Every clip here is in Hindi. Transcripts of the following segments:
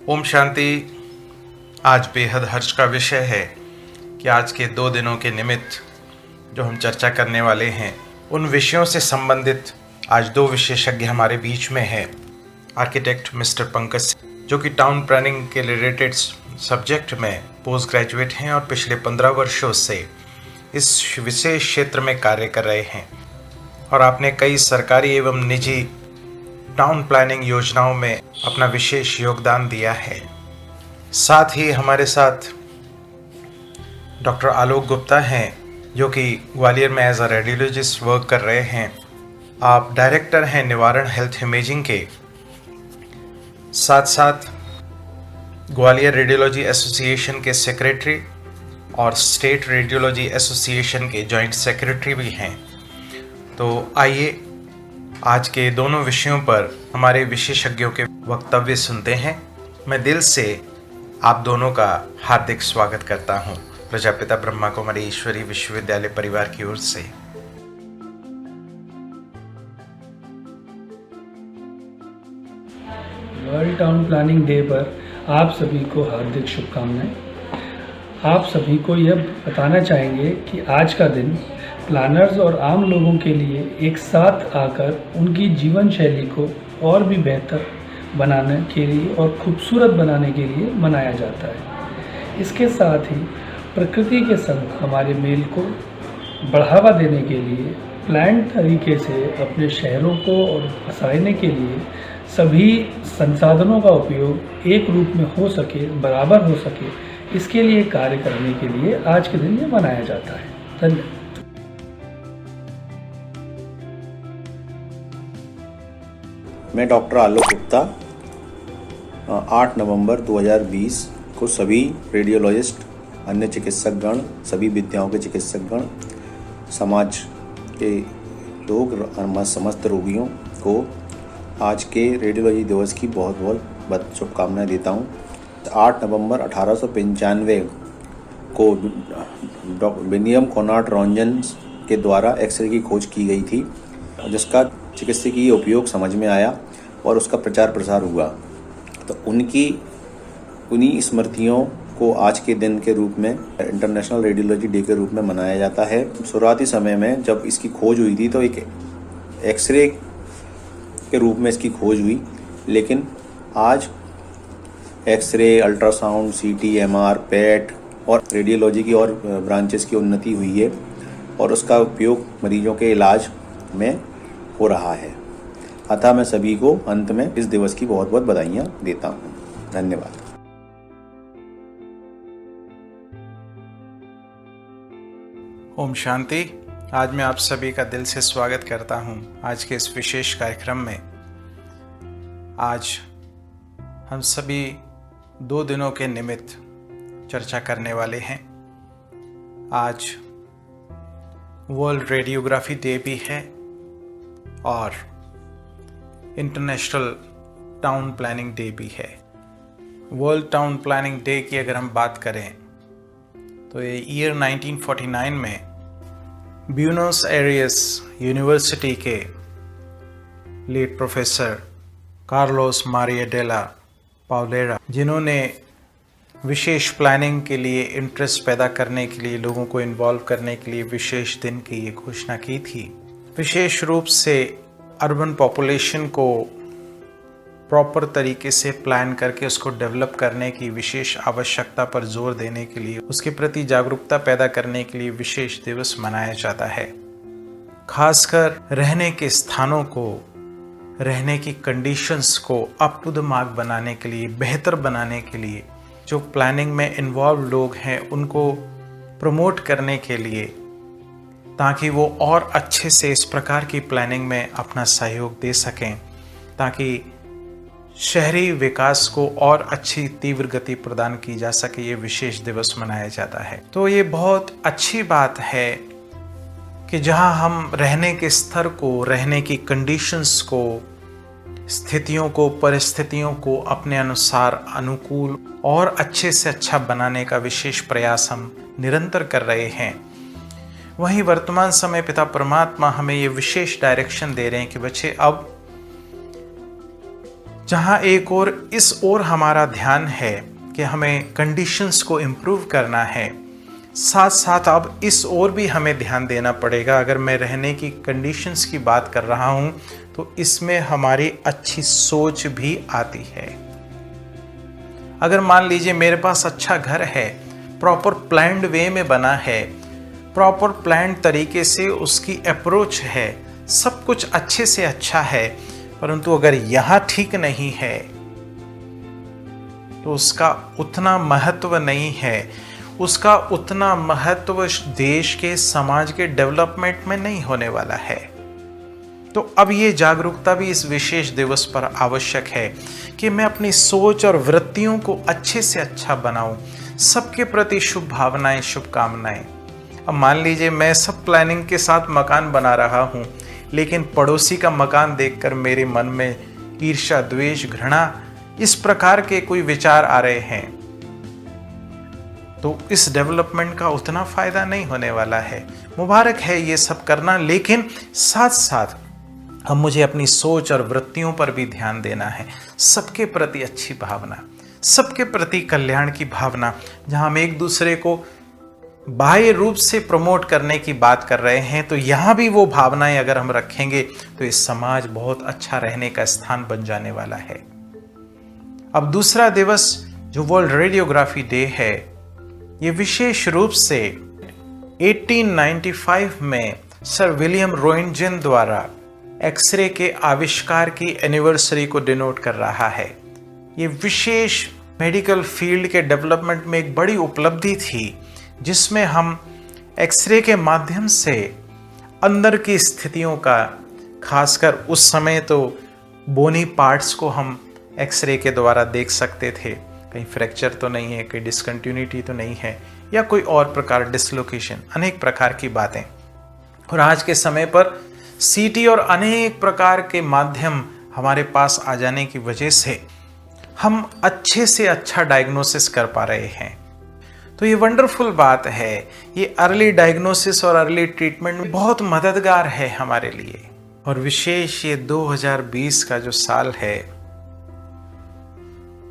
ओम शांति। आज बेहद हर्ष का विषय है कि आज के 2 दिनों के निमित्त जो हम चर्चा करने वाले हैं उन विषयों से संबंधित आज 2 विशेषज्ञ हमारे बीच में हैं। आर्किटेक्ट मिस्टर पंकज, जो कि टाउन प्लानिंग के रिलेटेड सब्जेक्ट में पोस्ट ग्रेजुएट हैं और पिछले 15 वर्षों से इस विशेष क्षेत्र में कार्य कर रहे हैं और आपने कई सरकारी एवं निजी टाउन प्लानिंग योजनाओं में अपना विशेष योगदान दिया है। साथ ही हमारे साथ डॉक्टर आलोक गुप्ता हैं, जो कि ग्वालियर में एज अ रेडियोलॉजिस्ट वर्क कर रहे हैं। आप डायरेक्टर हैं निवारण हेल्थ इमेजिंग के, साथ साथ ग्वालियर रेडियोलॉजी एसोसिएशन के सेक्रेटरी और स्टेट रेडियोलॉजी एसोसिएशन के जॉइंट सेक्रेटरी भी हैं। तो आइए आज के दोनों विषयों पर हमारे विशेषज्ञों के वक्तव्य सुनते हैं। मैं दिल से आप दोनों का हार्दिक स्वागत करता हूं प्रजापिता ब्रह्मा कुमारी ईश्वरी विश्वविद्यालय परिवार की ओर से। वर्ल्ड टाउन प्लानिंग डे पर आप सभी को हार्दिक शुभकामनाएं। आप सभी को यह बताना चाहेंगे कि आज का दिन प्लानर्स और आम लोगों के लिए एक साथ आकर उनकी जीवन शैली को और भी बेहतर बनाने के लिए और खूबसूरत बनाने के लिए मनाया जाता है। इसके साथ ही प्रकृति के संग हमारे मेल को बढ़ावा देने के लिए प्लान तरीके से अपने शहरों को और बसाने के लिए सभी संसाधनों का उपयोग एक रूप में हो सके, बराबर हो सके, इसके लिए कार्य करने के लिए आज के दिन ये मनाया जाता है। धन्यवाद। मैं डॉक्टर आलोक गुप्ता 8 नवंबर 2020 को सभी रेडियोलॉजिस्ट, अन्य चिकित्सकगण, सभी विद्याओं के चिकित्सकगण, समाज के लोग, समस्त रोगियों को आज के रेडियोलॉजी दिवस की बहुत बहुत शुभकामनाएं देता हूं। 8 नवंबर 1895 को विलियम कॉनराड रॉन्जन के द्वारा एक्सरे की खोज की गई थी, जिसका चिकित्सकीय उपयोग समझ में आया और उसका प्रचार प्रसार हुआ। तो उन्हीं स्मृतियों को आज के दिन के रूप में इंटरनेशनल रेडियोलॉजी डे के रूप में मनाया जाता है। शुरुआती समय में जब इसकी खोज हुई थी तो एक एक्सरे के रूप में इसकी खोज हुई, लेकिन आज एक्सरे, अल्ट्रासाउंड, सीटी, एमआर, पैट और रेडियोलॉजी की और ब्रांचेस की उन्नति हुई है और उसका उपयोग मरीजों के इलाज में हो रहा है। अतः मैं सभी को अंत में इस दिवस की बहुत बहुत बधाइयाँ देता हूँ। धन्यवाद। ओम शांति। आज मैं आप सभी का दिल से स्वागत करता हूं आज के इस विशेष कार्यक्रम में। आज हम सभी 2 दिनों के निमित्त चर्चा करने वाले हैं। आज वर्ल्ड रेडियोग्राफी डे भी है और इंटरनेशनल टाउन प्लानिंग डे भी है। वर्ल्ड टाउन प्लानिंग डे की अगर हम बात करें तो ये ईयर 1949 में ब्यूनोस एरियस यूनिवर्सिटी के लीड प्रोफेसर कार्लोस मारिया डेला पाउलेरा, जिन्होंने विशेष प्लानिंग के लिए इंटरेस्ट पैदा करने के लिए, लोगों को इन्वॉल्व करने के लिए विशेष दिन की ये घोषणा की थी। विशेष रूप से अर्बन पॉपुलेशन को प्रॉपर तरीके से प्लान करके उसको डेवलप करने की विशेष आवश्यकता पर जोर देने के लिए, उसके प्रति जागरूकता पैदा करने के लिए विशेष दिवस मनाया जाता है। खासकर रहने के स्थानों को, रहने की कंडीशंस को अप टू द मार्क बनाने के लिए, बेहतर बनाने के लिए, जो प्लानिंग में इन्वॉल्व लोग हैं उनको प्रमोट करने के लिए, ताकि वो और अच्छे से इस प्रकार की प्लानिंग में अपना सहयोग दे सकें, ताकि शहरी विकास को और अच्छी तीव्र गति प्रदान की जा सके। ये विशेष दिवस मनाया जाता है। तो ये बहुत अच्छी बात है कि जहां हम रहने के स्तर को, रहने की कंडीशंस को, स्थितियों को, परिस्थितियों को अपने अनुसार अनुकूल और अच्छे से अच्छा बनाने का विशेष प्रयास हम निरंतर कर रहे हैं। वहीं वर्तमान समय पिता परमात्मा हमें ये विशेष डायरेक्शन दे रहे हैं कि बच्चे, अब जहाँ एक और इस ओर हमारा ध्यान है कि हमें कंडीशंस को इम्प्रूव करना है, साथ साथ अब इस ओर भी हमें ध्यान देना पड़ेगा। अगर मैं रहने की कंडीशंस की बात कर रहा हूँ तो इसमें हमारी अच्छी सोच भी आती है। अगर मान लीजिए मेरे पास अच्छा घर है, प्रॉपर प्लान्ड वे में बना है, प्रॉपर प्लान्ड तरीके से उसकी अप्रोच है, सब कुछ अच्छे से अच्छा है, परंतु अगर यहाँ ठीक नहीं है तो उसका उतना महत्व नहीं है, उसका उतना महत्व देश के समाज के डेवलपमेंट में नहीं होने वाला है। तो अब ये जागरूकता भी इस विशेष दिवस पर आवश्यक है कि मैं अपनी सोच और वृत्तियों को अच्छे से अच्छा बनाऊं। सबके प्रति शुभ भावनाएं, शुभकामनाएं। अब मान लीजिए मैं सब प्लानिंग के साथ मकान बना रहा हूं, लेकिन पड़ोसी का मकान देखकर मेरे मन में ईर्ष्या, द्वेष, घृणा इस प्रकार के कोई विचार आ रहे हैं, तो इस डेवलपमेंट का उतना फायदा नहीं होने वाला है। मुबारक है ये सब करना, लेकिन साथ साथ हम मुझे अपनी सोच और वृत्तियों पर भी ध्यान देना है। सबके प्रति अच्छी भावना, सबके प्रति कल्याण की भावना। जहां हम एक दूसरे को बाह्य रूप से प्रमोट करने की बात कर रहे हैं, तो यहाँ भी वो भावनाएं अगर हम रखेंगे तो इस समाज बहुत अच्छा रहने का स्थान बन जाने वाला है। अब दूसरा दिवस जो वर्ल्ड रेडियोग्राफी डे है, ये विशेष रूप से 1895 में सर विलियम रोएंटजेन द्वारा एक्सरे के आविष्कार की एनिवर्सरी को डिनोट कर रहा है। ये विशेष मेडिकल फील्ड के डेवलपमेंट में एक बड़ी उपलब्धि थी, जिसमें हम एक्सरे के माध्यम से अंदर की स्थितियों का, खासकर उस समय तो बोनी पार्ट्स को हम एक्सरे के द्वारा देख सकते थे, कहीं फ्रैक्चर तो नहीं है, कहीं डिसकंटिन्यूटी तो नहीं है, या कोई और प्रकार डिसलोकेशन, अनेक प्रकार की बातें। और आज के समय पर सीटी और अनेक प्रकार के माध्यम हमारे पास आ जाने की वजह से हम अच्छे से अच्छा डायग्नोसिस कर पा रहे हैं। तो ये वंडरफुल बात है। ये अर्ली डायग्नोसिस और अर्ली ट्रीटमेंट में बहुत मददगार है हमारे लिए। और विशेष ये 2020 का जो साल है,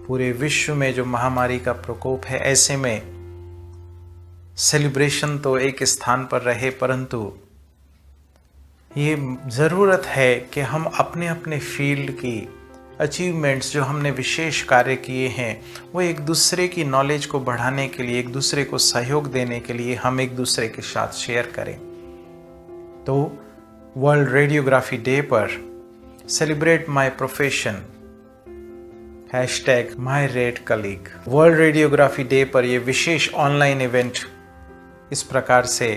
पूरे विश्व में जो महामारी का प्रकोप है, ऐसे में सेलिब्रेशन तो एक स्थान पर रहे, परंतु ये ज़रूरत है कि हम अपने अपने फील्ड की अचीवमेंट्स, जो हमने विशेष कार्य किए हैं, वो एक दूसरे की नॉलेज को बढ़ाने के लिए, एक दूसरे को सहयोग देने के लिए हम एक दूसरे के साथ शेयर करें। तो वर्ल्ड रेडियोग्राफी डे पर celebrate my profession #myRadColleague। World radiography day पर यह विशेष ऑनलाइन इवेंट इस प्रकार से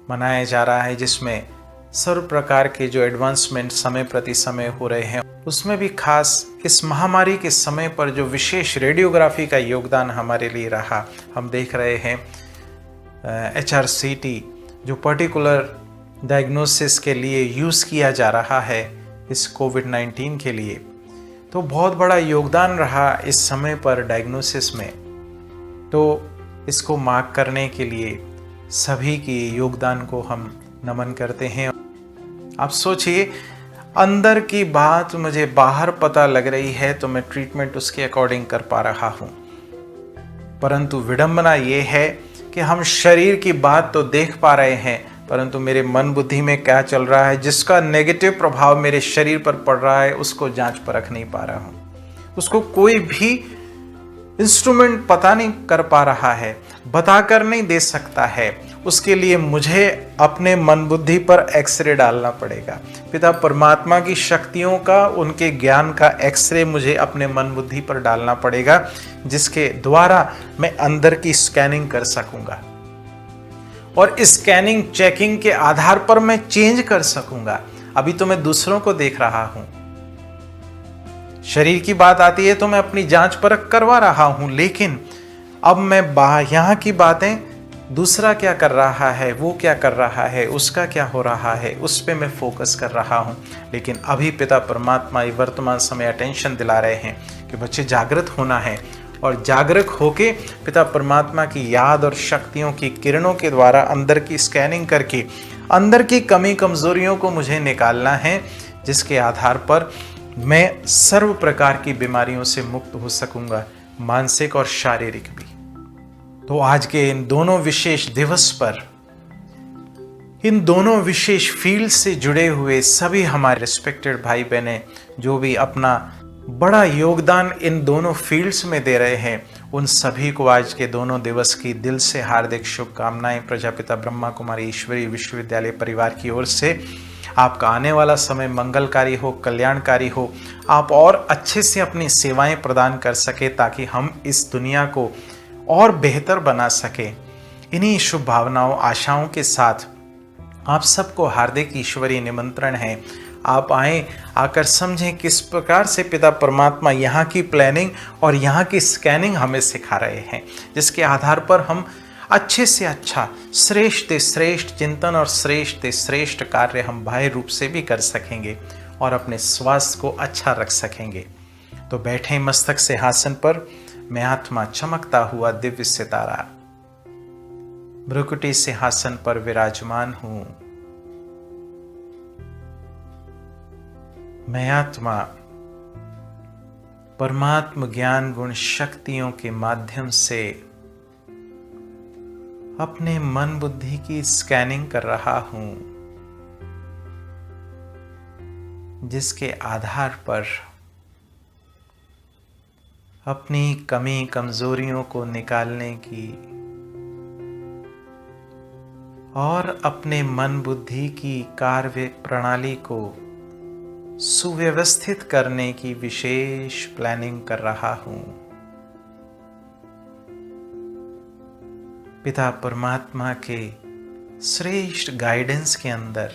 मनाया जा रहा है, जिसमें सर्व प्रकार के जो एडवांसमेंट समय प्रति समय हो रहे हैं, उसमें भी खास इस महामारी के समय पर जो विशेष रेडियोग्राफी का योगदान हमारे लिए रहा। हम देख रहे हैं HRCT जो पर्टिकुलर डायग्नोसिस के लिए यूज़ किया जा रहा है इस कोविड-19 के लिए, तो बहुत बड़ा योगदान रहा इस समय पर डायग्नोसिस में। तो इसको मार्क करने के लिए सभी के योगदान को हम नमन करते हैं। आप सोचिए, अंदर की बात मुझे बाहर पता लग रही है तो मैं ट्रीटमेंट उसके अकॉर्डिंग कर पा रहा हूँ, परंतु विडंबना ये है कि हम शरीर की बात तो देख पा रहे हैं, परंतु मेरे मन बुद्धि में क्या चल रहा है, जिसका नेगेटिव प्रभाव मेरे शरीर पर पड़ रहा है, उसको जांच परख नहीं पा रहा हूँ। उसको कोई भी इंस्ट्रूमेंट पता नहीं कर पा रहा है, बताकर नहीं दे सकता है। उसके लिए मुझे अपने मन बुद्धि पर एक्सरे डालना पड़ेगा। पिता परमात्मा की शक्तियों का, उनके ज्ञान का एक्सरे मुझे अपने मन बुद्धि पर डालना पड़ेगा, जिसके द्वारा मैं अंदर की स्कैनिंग कर सकूंगा और स्कैनिंग चेकिंग के आधार पर मैं चेंज कर सकूंगा। अभी तो मैं दूसरों को देख रहा हूं, शरीर की बात आती है तो मैं अपनी जांच परख करवा रहा हूं, लेकिन अब मैं यहाँ की बातें, दूसरा क्या कर रहा है, वो क्या कर रहा है, उसका क्या हो रहा है, उस पे मैं फोकस कर रहा हूँ। लेकिन अभी पिता परमात्मा वर्तमान समय अटेंशन दिला रहे हैं कि बच्चे जागृत होना है, और जागरूक होके पिता परमात्मा की याद और शक्तियों की किरणों के द्वारा अंदर की स्कैनिंग करके अंदर की कमी कमजोरियों को मुझे निकालना है, जिसके आधार पर मैं सर्व प्रकार की बीमारियों से मुक्त हो सकूंगा, मानसिक और शारीरिक भी। तो आज के इन दोनों विशेष दिवस पर इन दोनों विशेष फील्ड से जुड़े हुए सभी हमारे रिस्पेक्टेड भाई बहनें जो भी अपना बड़ा योगदान इन दोनों फील्ड्स में दे रहे हैं, उन सभी को आज के दोनों दिवस की दिल से हार्दिक शुभकामनाएं प्रजापिता ब्रह्मा कुमारी ईश्वरीय विश्वविद्यालय परिवार की ओर से। आपका आने वाला समय मंगलकारी हो, कल्याणकारी हो, आप और अच्छे से अपनी सेवाएं प्रदान कर सके ताकि हम इस दुनिया को और बेहतर बना सके। इन्हीं शुभ भावनाओं आशाओं के साथ आप सबको हार्दिक ईश्वरीय निमंत्रण है। आप आएं, आकर समझें किस प्रकार से पिता परमात्मा यहाँ की प्लानिंग और यहाँ की स्कैनिंग हमें सिखा रहे हैं, जिसके आधार पर हम अच्छे से अच्छा, श्रेष्ठ श्रेष्ठ चिंतन और श्रेष्ठ श्रेष्ठ कार्य हम बाह्य रूप से भी कर सकेंगे और अपने स्वास्थ्य को अच्छा रख सकेंगे। तो बैठे मस्तक सिंहासन पर, मैं आत्मा चमकता हुआ दिव्य सितारा भ्रुकुटी सिंहासन पर विराजमान हूं। मैं आत्मा परमात्म ज्ञान गुण शक्तियों के माध्यम से अपने मन बुद्धि की स्कैनिंग कर रहा हूं, जिसके आधार पर अपनी कमी कमजोरियों को निकालने की और अपने मन बुद्धि की कार्य प्रणाली को सुव्यवस्थित करने की विशेष प्लानिंग कर रहा हूं। पिता परमात्मा के श्रेष्ठ गाइडेंस के अंदर,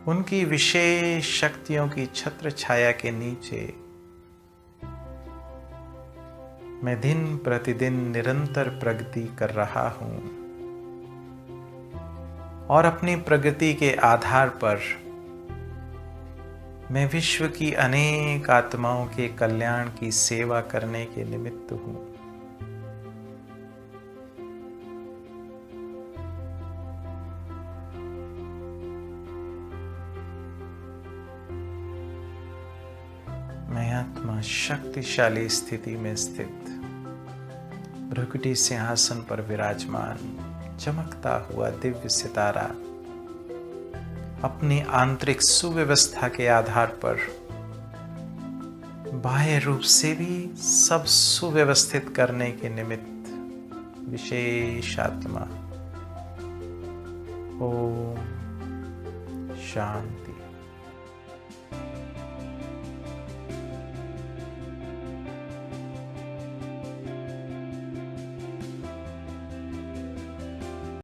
उनकी विशेष शक्तियों की छत्र छाया के नीचे मैं दिन प्रतिदिन निरंतर प्रगति कर रहा हूं और अपनी प्रगति के आधार पर मैं विश्व की अनेक आत्माओं के कल्याण की सेवा करने के निमित्त हूं। मैं आत्मा शक्तिशाली स्थिति में स्थित भ्रुकुटी सिंहासन पर विराजमान चमकता हुआ दिव्य सितारा अपनी आंतरिक सुव्यवस्था के आधार पर बाह्य रूप से भी सब सुव्यवस्थित करने के निमित्त विशेष आत्मा। ओम शांति।